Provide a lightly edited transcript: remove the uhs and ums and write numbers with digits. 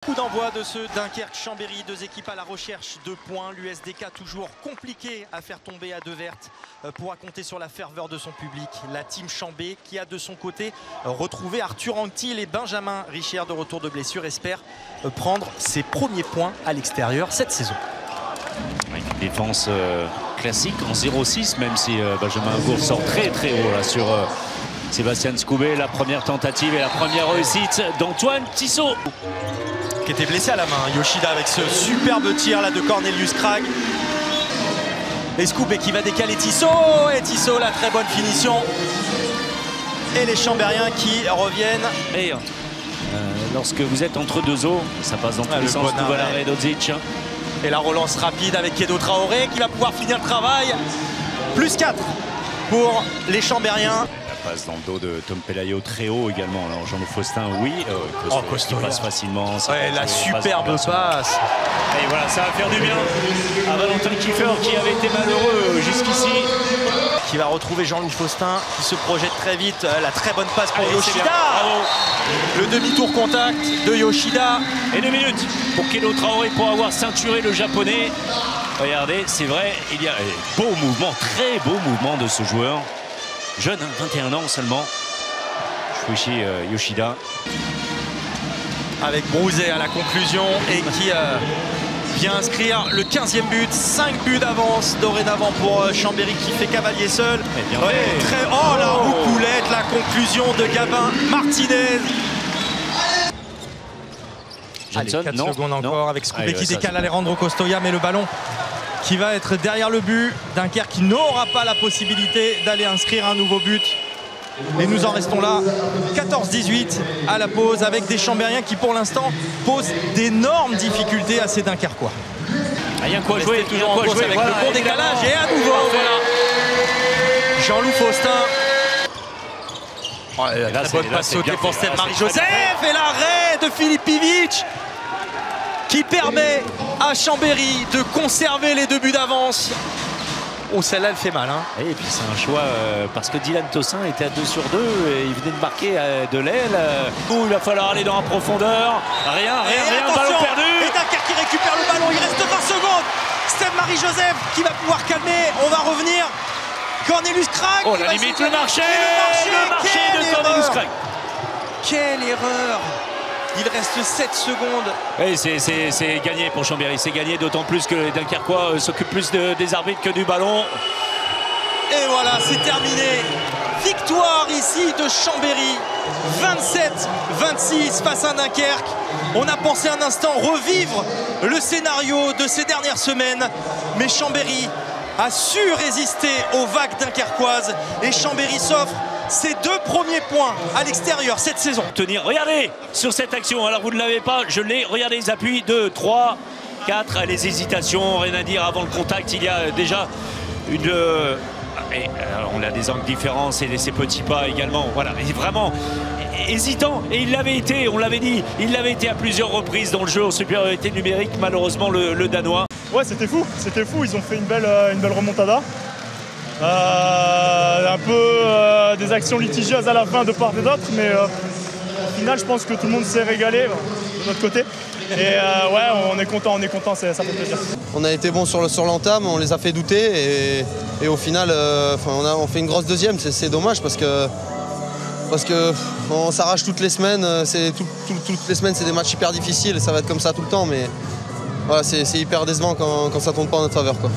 Coup d'envoi de ce Dunkerque-Chambéry, deux équipes à la recherche de points. L'USDK toujours compliqué à faire tomber à deux vertes pour compter sur la ferveur de son public. La team Chambé qui a de son côté retrouvé Arthur Anctil et Benjamin Richer de retour de blessure espère prendre ses premiers points à l'extérieur cette saison. Une défense classique en 0-6, même si Benjamin Gour sort très haut là, sur Sébastien Scoubet. La première tentative et la première réussite d'Antoine Tissot, qui était blessé à la main. Yoshida avec ce superbe tir là de Cornelius Krag. Et Scoubet qui va décaler Tissot. Et Tissot, la très bonne finition. Et les Chambériens qui reviennent. Et lorsque vous êtes entre deux eaux, ça passe dans tous les sens. Nouvel arrêt d'Odzic. Et la relance rapide avec Kedo Traoré qui va pouvoir finir le travail. Plus 4 pour les Chambériens. Passe dans le dos de Tom Pelayo très haut également. Alors Jean-Loup Faustin, oui. Costaud passe facilement. Ouais, la superbe passe. Et voilà, ça va faire du bien à Valentin Kiefer qui avait été malheureux jusqu'ici. Qui va retrouver Jean-Loup Faustin qui se projette très vite. La très bonne passe pour Yoshida. Le demi-tour contact de Yoshida. Et 2 minutes pour Kedo Traoré pour avoir ceinturé le japonais. Regardez, c'est vrai, il y a beau mouvement, très beau mouvement de ce joueur. Jeune, 21 ans seulement. Shuichi Yoshida. Avec Brouzet à la conclusion et qui vient inscrire le 15e but. 5 buts d'avance dorénavant pour Chambéry qui fait cavalier seul. Oh la roucoulette, la conclusion de Gabin Martinez. Johnson, allez, 4 secondes encore avec Scoubet qui décale Alejandro Costoya, mais le ballon qui va être derrière le but. Dunkerque qui n'aura pas la possibilité d'aller inscrire un nouveau but. Et nous en restons là, 14-18 à la pause, avec des Chambériens qui pour l'instant posent d'énormes difficultés à ces Dunkerquois. Rien quoi jouer, toujours quoi jouer avec voilà, le bon décalage et à nouveau voilà. Jean-Loup Faustin. La très bonne passe sautée pour Steve Marie-Joseph et l'arrêt de Filipivic qui permet à Chambéry de conserver les 2 buts d'avance. Oh, celle-là, elle fait mal. Hein. Et puis c'est un choix parce que Dylan Tossin était à 2 sur 2 et il venait de marquer de l'aile. Il va falloir aller dans la profondeur. Rien, ballon perdu. Et Dunkerque qui récupère le ballon, il reste 20 secondes. Steve Marie-Joseph qui va pouvoir calmer. On va revenir. Cornelius Krag. Oh, la limite, le marché de Cornelius Krag. Quelle erreur. Il reste 7 secondes. Et c'est gagné pour Chambéry, c'est gagné, d'autant plus que les Dunkerquois s'occupent plus des arbitres que du ballon. Et voilà, c'est terminé. Victoire ici de Chambéry, 27-26 face à Dunkerque. On a pensé un instant revivre le scénario de ces dernières semaines, mais Chambéry a su résister aux vagues dunkerquoises et Chambéry s'offre ses 2 premiers points à l'extérieur cette saison. Tenir, regardez sur cette action, alors vous ne l'avez pas, je l'ai, regardez les appuis, 2, 3, 4, les hésitations, rien à dire avant le contact, il y a déjà une... on a des angles différents, et ces petits pas également, voilà, il est vraiment hésitant, et il l'avait été, on l'avait dit, il l'avait été à plusieurs reprises dans le jeu en supériorité numérique, malheureusement le Danois. Ouais, c'était fou, ils ont fait une belle remontada. Un peu des actions litigieuses à la fin de part et d'autre, mais au final je pense que tout le monde s'est régalé de notre côté. Et ouais, on est content, ça fait plaisir. On a été bon sur l'entame, on les a fait douter et au final on fait une grosse deuxième, c'est dommage parce que on s'arrache toutes les semaines, toutes les semaines c'est des matchs hyper difficiles et ça va être comme ça tout le temps, mais voilà, c'est hyper décevant quand ça ne tourne pas en notre faveur, quoi.